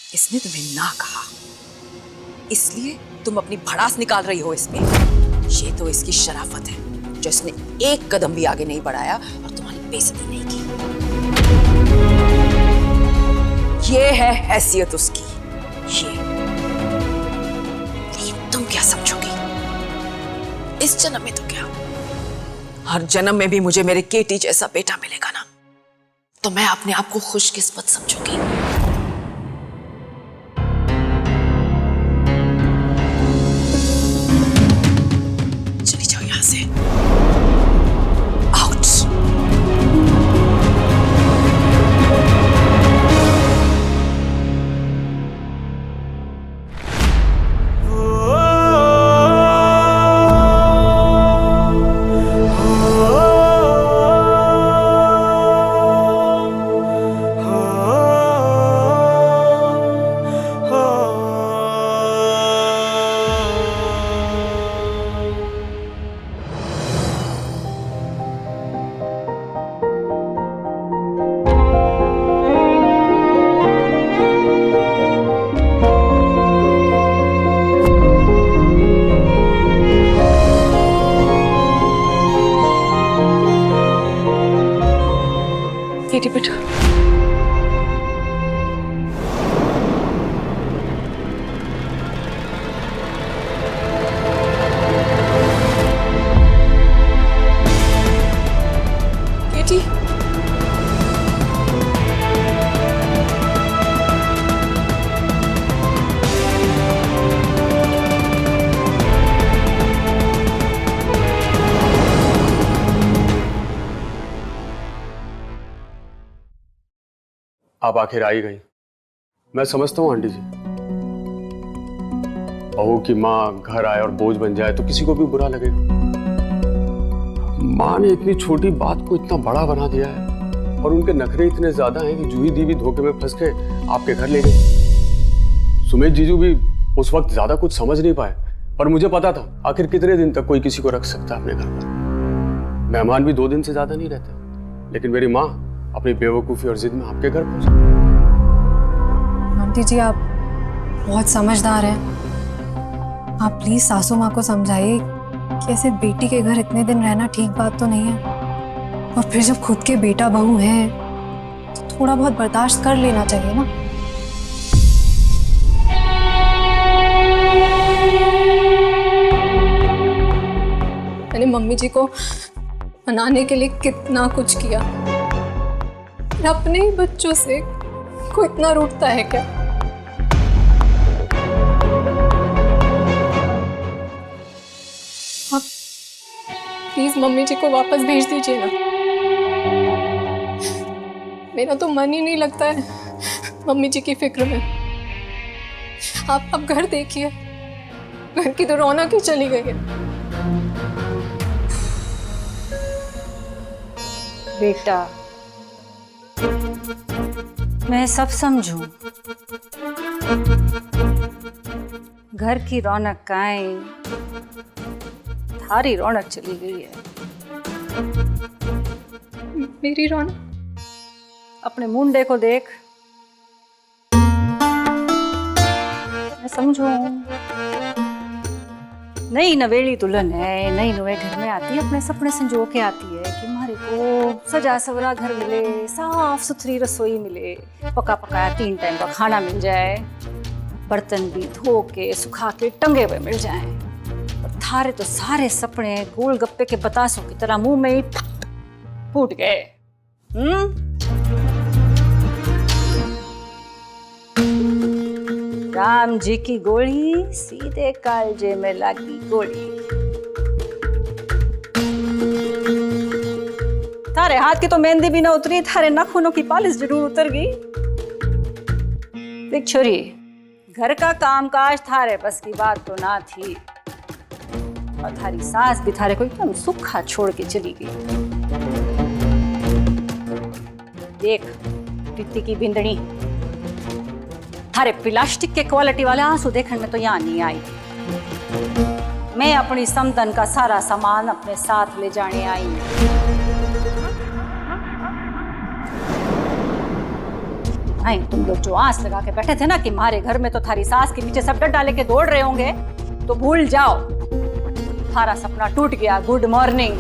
इसने तुम्हें ना कहा, इसलिए तुम अपनी भड़ास निकाल रही हो इसमें। ये तो इसकी शराफत है जो इसने एक कदम भी आगे नहीं बढ़ाया और तुम्हारी बेइज्जती नहीं की। ये है हैसियत उसकी। ये लेकिन तुम क्या समझोगी? इस जन्म में तो क्या, हर जन्म में भी मुझे मेरे केटी जैसा बेटा मिलेगा ना, तो मैं अपने आप को खुशकिस्मत समझूंगी। चली जाओ यहां से। आउट। केटी बेटा, केटी, आप आखिर आई गई। मैं समझता हूँ आंटी जी, बहू की माँ घर आए और बोझ बन जाए तो किसी को भी बुरा लगेगा। माँ ने इतनी छोटी बात को इतना बड़ा बना दिया है और उनके नखरे इतने ज्यादा हैं कि जूही दी भी धोखे में फंस के आपके घर ले गई। सुमेश जीजू भी उस वक्त ज्यादा कुछ समझ नहीं पाए, पर मुझे पता था आखिर कितने दिन तक कोई किसी को रख सकता है अपने घर पर। मेहमान भी 2 दिन से ज्यादा नहीं रहते, लेकिन मेरी माँ अपनी बेवकूफी और जिद में आपके घर पहुंच। आंटी जी, आप बहुत समझदार हैं। आप प्लीज सासू माँ को समझाइए कि ऐसे बेटी के घर इतने दिन रहना ठीक बात तो नहीं है। और फिर जब खुद के बेटा बहू है तो थोड़ा बहुत बर्दाश्त कर लेना चाहिए ना। मैंने मम्मी जी को मनाने के लिए कितना कुछ किया, अपने ही बच्चों से कोई इतना रूठता है क्या? आप प्लीज मम्मी जी को वापस भेज दीजिए ना। मेरा तो मन ही नहीं लगता है मम्मी जी की फिक्र में। आप अब घर देखिए, घर की तो रौनक ही चली गई है। बेटा, मैं सब समझूं। घर की रौनक काएं, थारी रौनक चली गई है। मेरी रौनक? अपने मुंडे को देख। मैं समझूं, नई नवेली दुल्हन है, नई नवे घर में आती है, अपने सपने संजो के आती है कि हमारे को सजा सवरा घर मिले, साफ सुथरी रसोई मिले, पका पकाया 3 टाइम का खाना मिल जाए, बर्तन भी धो के सुखा के टंगे हुए मिल जाएं। और थारे तो सारे सपने गोलगप्पे के बतासों की तरह मुंह में ही फूट गए। राम जी की गोली सीधे कालजे में लगी गोली। थारे हाथ की तो मेहंदी भी ना उतरी, थारे नाखूनों की पालिश जरूर उतर गई। देख छोरी, घर का कामकाज थारे बस की बात तो ना थी, और थारी सास भी थारे को एकदम सूखा छोड़ के चली गई। देख टिट्टी की बिंदनी, थारे प्लास्टिक के क्वालिटी वाले आंसू देखने में तो यहाँ नहीं आई। मैं अपनी समदन का सारा सामान अपने साथ ले जाने आई हूँ। हाँ, तुम लोग जो आस लगा के बैठे थे ना कि हमारे घर में तो थारी सास के नीचे सब डर डाले के दौड़ रहे होंगे, तो भूल जाओ, थारा सपना टूट गया। Good morning.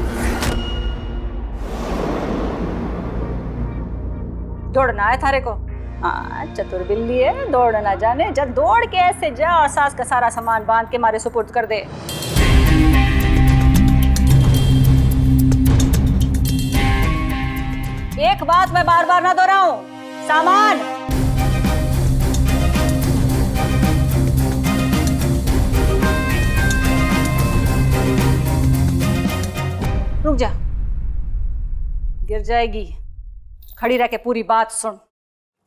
दौड़ना है थारे को? हाँ, चतुर बिल्ली है, दौड़ ना जाने। जब दौड़ के ऐसे जा और सास का सारा सामान बांध के मारे सुपुर्द कर दे। एक बात मैं बार बार ना दोहराऊं, सामान रुक जा, गिर जाएगी। खड़ी रह के पूरी बात सुन।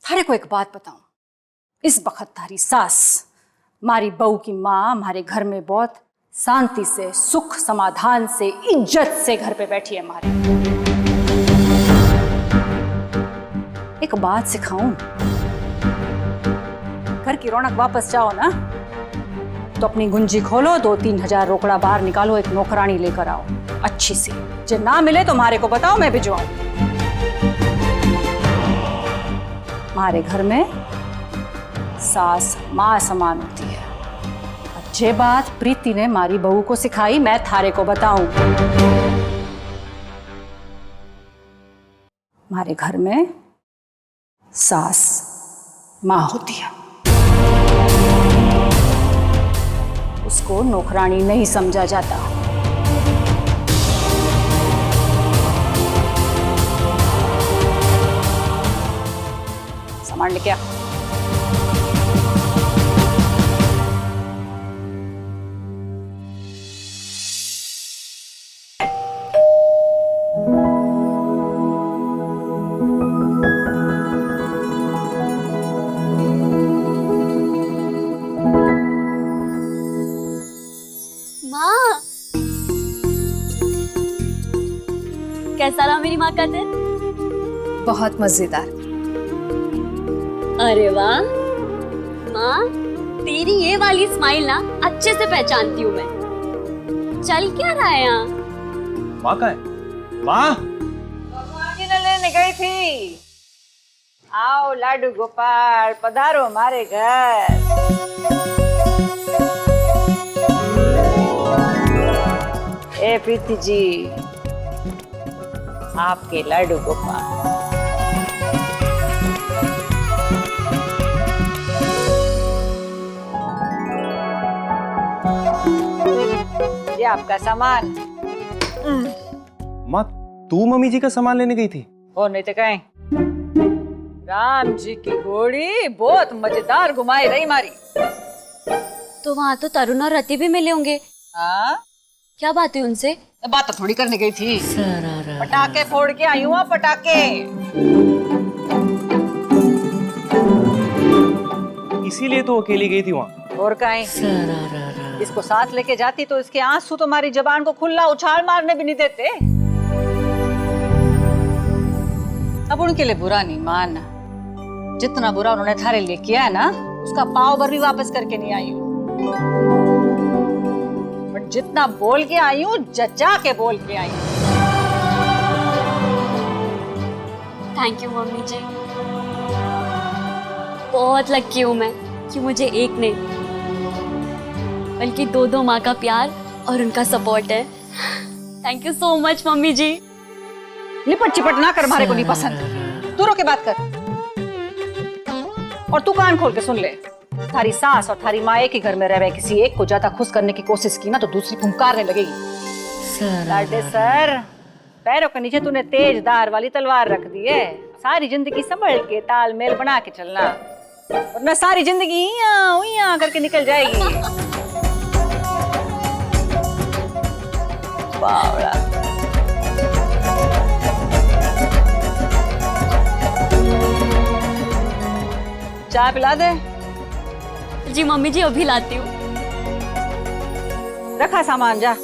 थारे को एक बात बताऊं, इस बखत थारी सास मारी बहू की माँ हमारे घर में बहुत शांति से, सुख समाधान से, इज्जत से घर पे बैठी है। हमारे एक बात सिखाऊं, घर की रौनक वापस जाओ ना तो अपनी गुंजी खोलो, 2-3 हजार रोकड़ा बाहर निकालो, एक नौकरानी लेकर आओ अच्छी सी। जो ना मिले तो हमारे को बताओ, मैं भिजवाऊं। हमारे घर में सास माँ समान होती है। अच्छे बात प्रीति ने मारी बहू को सिखाई, मैं थारे को बताऊं। हमारे घर में सास माँ होती है, उसको नौकरानी नहीं समझा जाता। सामान लेके आ। कैसा रहा मेरी माँ का दिन? बहुत मजेदार। अरे वाह माँ, तेरी ये वाली स्माइल ना अच्छे से पहचानती हूँ मैं। चल क्या रहा है यहाँ? माँ कहाँ है? माँ की न लेने गई थी। आओ लाडू गोपाल, पधारो हमारे घर। ए प्रीति जी, आपके लाडू गोपाल। ये आपका सामान। माँ, तू मम्मी जी का सामान लेने गई थी? और नहीं तो कहें, राम जी की घोड़ी बहुत मजेदार घुमाई रही मारी। तो वहाँ तो तरुण और रति भी मिले होंगे। हाँ, क्या बात है उनसे? बात तो थोड़ी करने गई थी। पटाखे फोड़ के आई हूँ, पटाखे। इसीलिए तो अकेली गई थी वहाँ। और कहीं इसको साथ लेके जाती तो इसके आंसू तुम्हारी जबान को खुला उछाल मारने भी नहीं देते। अब उनके लिए बुरा नहीं मानना, जितना बुरा उन्होंने थारे लिए किया है ना, उसका पाव भर भी वापस करके नहीं आई हूँ। बट जितना बोल के आई हूँ, जचा के बोल के आई हूँ। थैंक यू मम्मी जी, बहुत लकी हूँ मैं कि मुझे एक नहीं बल्कि दो माँ का प्यार और उनका सपोर्ट है। Thank you so much mummy ji. लिपट चिपट ना कर, हमारे को नहीं पसंद। दूरों के बात कर। और तू कान खोल के सुन ले, थारी सास और थारी माँ एक ही घर में रह किसी एक को ज्यादा खुश करने की कोशिश की ना तो दूसरी फुंकारने लगेगी। लाडे सर, पैरों के नीचे तूने तेजदार वाली तलवार रख दी है। सारी जिंदगी संभल के तालमेल बना के चलना, वरना सारी जिंदगी उइयां करके निकल जाएगी। बावड़ा। चाय पिला दे। जी मम्मी जी, अभी लाती हूँ। रखा सामान, जा।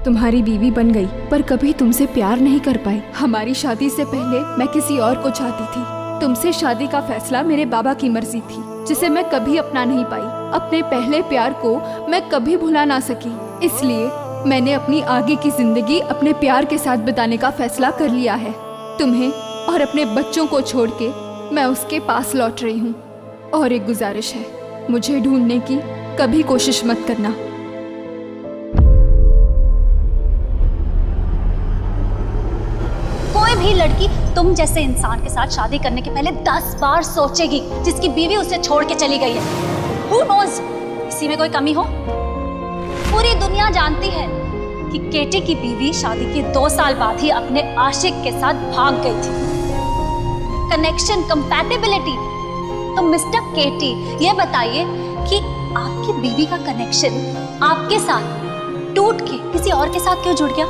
तुम्हारी बीवी बन गई पर कभी तुमसे प्यार नहीं कर पाई। हमारी शादी से पहले मैं किसी और को चाहती थी, तुमसे शादी का फैसला मेरे बाबा की मर्जी थी, जिसे मैं कभी अपना नहीं पाई। अपने पहले प्यार को मैं कभी भुला ना सकी, इसलिए मैंने अपनी आगे की जिंदगी अपने प्यार के साथ बिताने का फैसला कर लिया है। तुम्हें और अपने बच्चों को छोड़ के मैं उसके पास लौट रही हूँ। और एक गुजारिश है, मुझे ढूंढने की कभी कोशिश मत करना। कोई भी लड़की तुम जैसे इंसान के साथ शादी करने के पहले 10 बार सोचेगी जिसकी बीवी उसे छोड़ के चली गई है। Who knows, इसी में कोई कमी हो? पूरी दुनिया जानती है कि केटी की बीवी शादी के 2 साल बाद ही अपने आशिक के साथ भाग गई थी। Connection, compatibility. तो मिस्टर केटी, ये बताइए कि आपकी बीवी का कनेक्शन आपके साथ टूट के किसी और के साथ क्यों जुड़ गया?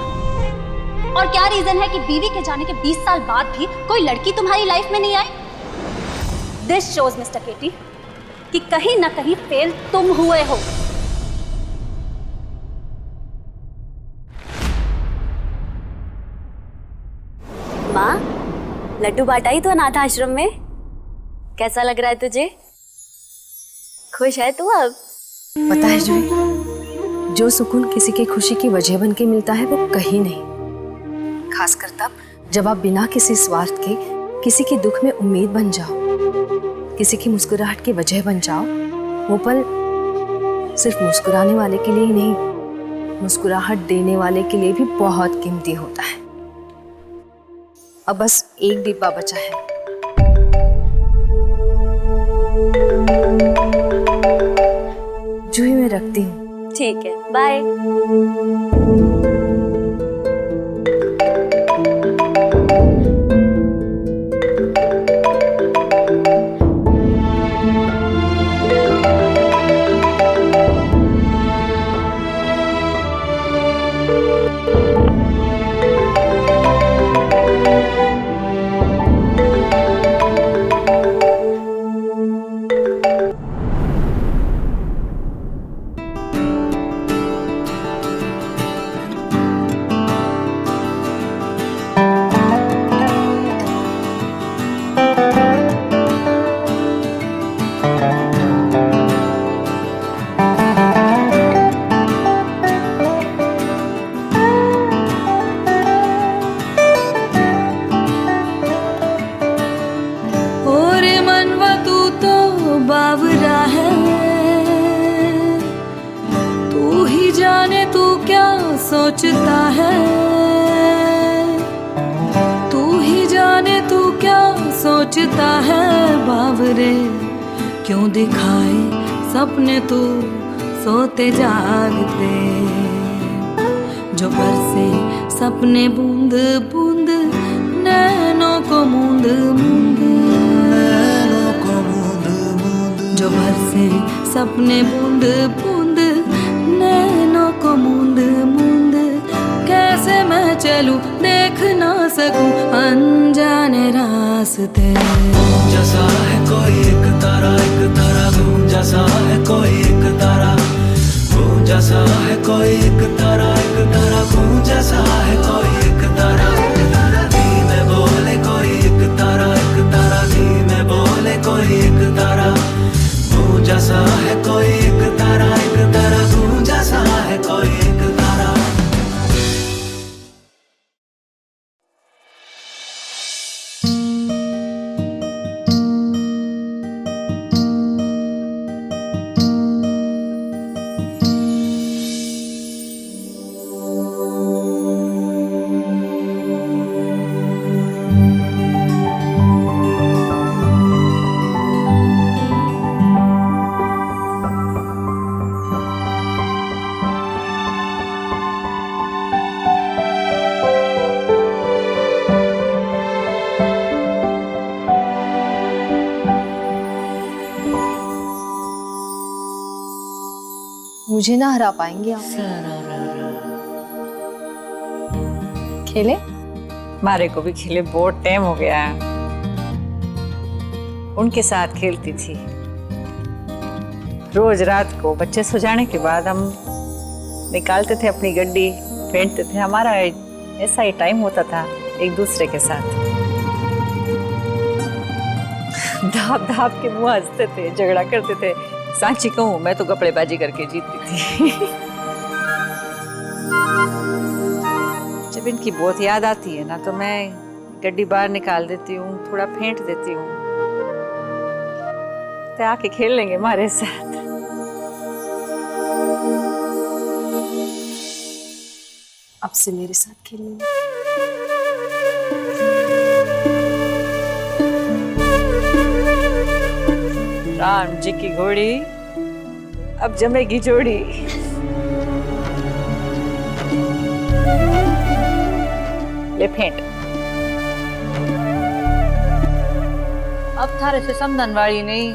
और क्या रीजन है कि बीवी के जाने के 20 साल बाद भी कोई लड़की तुम्हारी लाइफ में नहीं आई? दिस शोज मिस्टर केटी कि कहीं ना कहीं फेल तुम हुए हो। माँ, लड्डू बांटा ही तो अनाथ आश्रम में। कैसा लग रहा है तुझे? खुश है तू अब? पता है जूही, जो सुकून किसी की खुशी की वजह बन के मिलता है वो कहीं नहीं, खासकर तब जब आप बिना किसी स्वार्थ के किसी के दुख में उम्मीद बन जाओ, किसी की मुस्कुराहट की वजह बन जाओ। वो पल सिर्फ मुस्कुराने वाले के लिए ही नहीं, मुस्कुराहट देने वाले के लिए भी बहुत कीमती होता है। अब बस एक डिब्बा बचा है। जूही, मैं रखती हूँ। ठीक है, बाय। बावरा है, तू ही जाने तू क्या सोचता है, तू ही जाने तू क्या सोचता है। बावरे क्यों दिखाए सपने तू सोते जागते, जो बरसे सपने बूंद बूंद नैनों को मूंद मूंद, जो बरसे सपने बूंद बूंद नैनों को मूंद मूंद। कैसे मैं चलूं देख ना सकूं अनजाने रास्ते। जैसा है कोई एक तारा घूम, जैसा है कोई एक तारा घूम, जैसा है कोई एक तारा घूम, जैसा है कोई एक तारा। धीमे बोले कोई एक तारा धीमे बोले कोई एक तारा। जैसा है कोई एक तारा घूम, जैसा है कोई एक तारा। मुझे ना हरा पाएंगे आप। खेले? मारे को भी खेले बहुत टाइम हो गया है। उनके साथ खेलती थी रोज रात को। बच्चे सो जाने के बाद हम निकालते थे अपनी गड्डी, फेंटते थे। हमारा ऐसा ही टाइम होता था एक दूसरे के साथ। धाप धाप के मुंह हंसते थे, झगड़ा करते थे। सांची कहूँ मैं तो कपड़ेबाजी करके जीतती थी। जब इनकी बहुत याद आती है ना तो मैं गड्डी बाहर निकाल देती हूँ, थोड़ा फेंट देती हूँ, तो आके खेल लेंगे हमारे साथ। अब से मेरे साथ खेलेंगे। राम जी की घोड़ी अब जमेगी जोड़ी। ले फेंट। अब थारे से समदन वाली नहीं,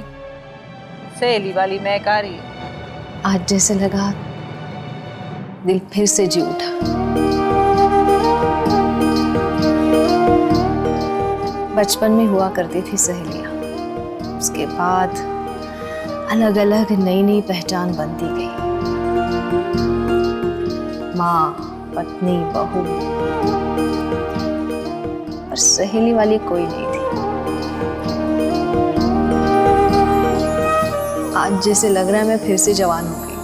सहेली वाली महकारी। आज जैसे लगा दिल फिर से जी उठा। बचपन में हुआ करती थी सहेलियां, उसके बाद अलग अलग नई नई पहचान बनती गई। माँ, पत्नी, बहू, पर सहेली वाली कोई नहीं थी। आज जैसे लग रहा है मैं फिर से जवान हो गई।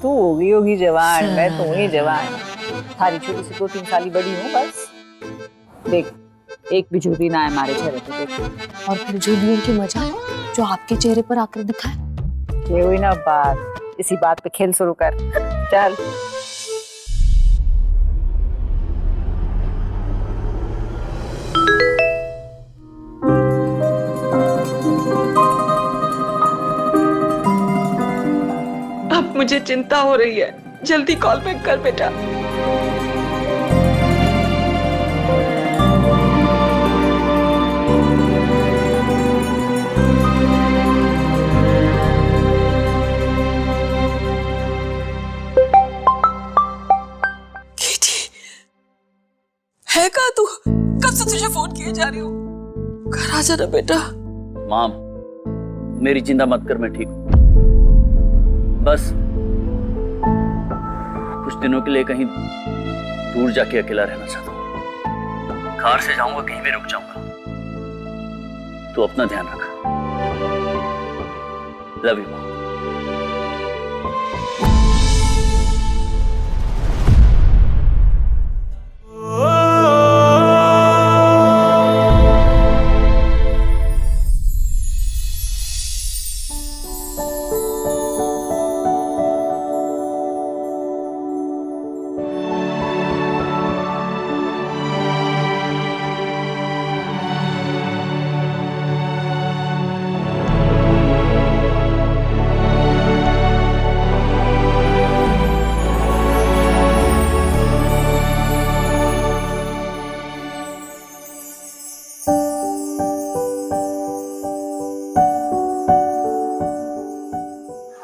तू होगी जवान, मैं तो ही जवान। थारी छोटी से 2-3 साल ही बड़ी हूँ बस। देख, एक भी झुर्री ना है हमारे चेहरे पे। देख, और फिर झुर्रियों की मजा जो आपके चेहरे पर आकर दिखा है। ये हुई ना बात, इसी बात पे खेल शुरू कर। चल। अब मुझे चिंता हो रही है, जल्दी कॉल बैक कर बेटा। है कहाँ तू? कब से तुझे फोन किए जा रही हूँ, घर आ जाना बेटा। माँ, मेरी चिंता मत कर, मैं ठीक हूँ। बस कुछ दिनों के लिए कहीं दूर जाके अकेला रहना चाहता हूँ। कार से जाऊंगा, कहीं भी रुक जाऊंगा। तू अपना ध्यान रख। Love you.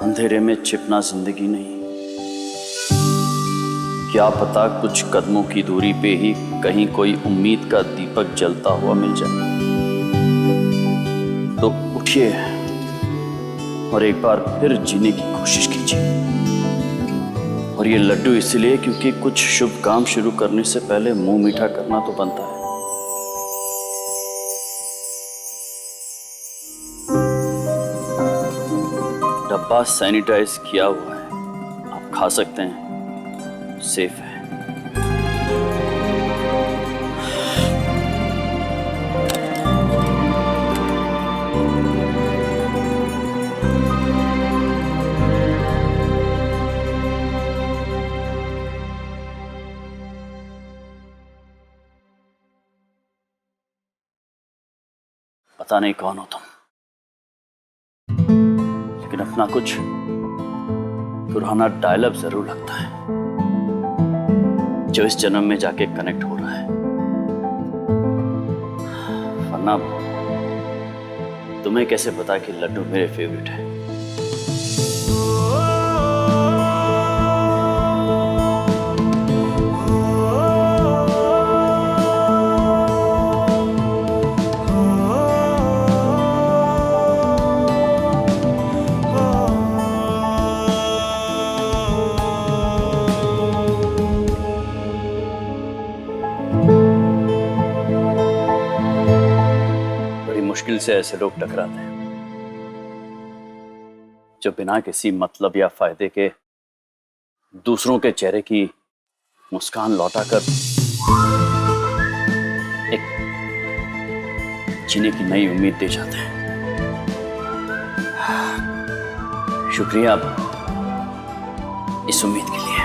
अंधेरे में छिपना जिंदगी नहीं, क्या पता कुछ कदमों की दूरी पे ही कहीं कोई उम्मीद का दीपक जलता हुआ मिल जाए। तो उठिए और एक बार फिर जीने की कोशिश कीजिए। और ये लड्डू इसलिए क्योंकि कुछ शुभ काम शुरू करने से पहले मुंह मीठा करना तो बनता है। डब्बा सैनिटाइज किया हुआ है, आप खा सकते हैं, सेफ है। पता नहीं कौन हो तुम, लेकिन अपना कुछ पुराना डायलॉग जरूर लगता है जो इस जन्म में जाके कनेक्ट हो रहा है। वरना तुम्हें कैसे पता कि लड्डू मेरे फेवरेट है? मुश्किल से ऐसे लोग टकराते हैं जो बिना किसी मतलब या फायदे के दूसरों के चेहरे की मुस्कान लौटाकर एक जीने की नई उम्मीद दे जाते हैं। शुक्रिया इस उम्मीद के लिए।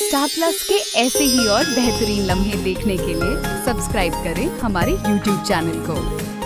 स्टार प्लस के ऐसे ही और बेहतरीन लम्हे देखने के लिए सब्सक्राइब करें हमारे YouTube चैनल को।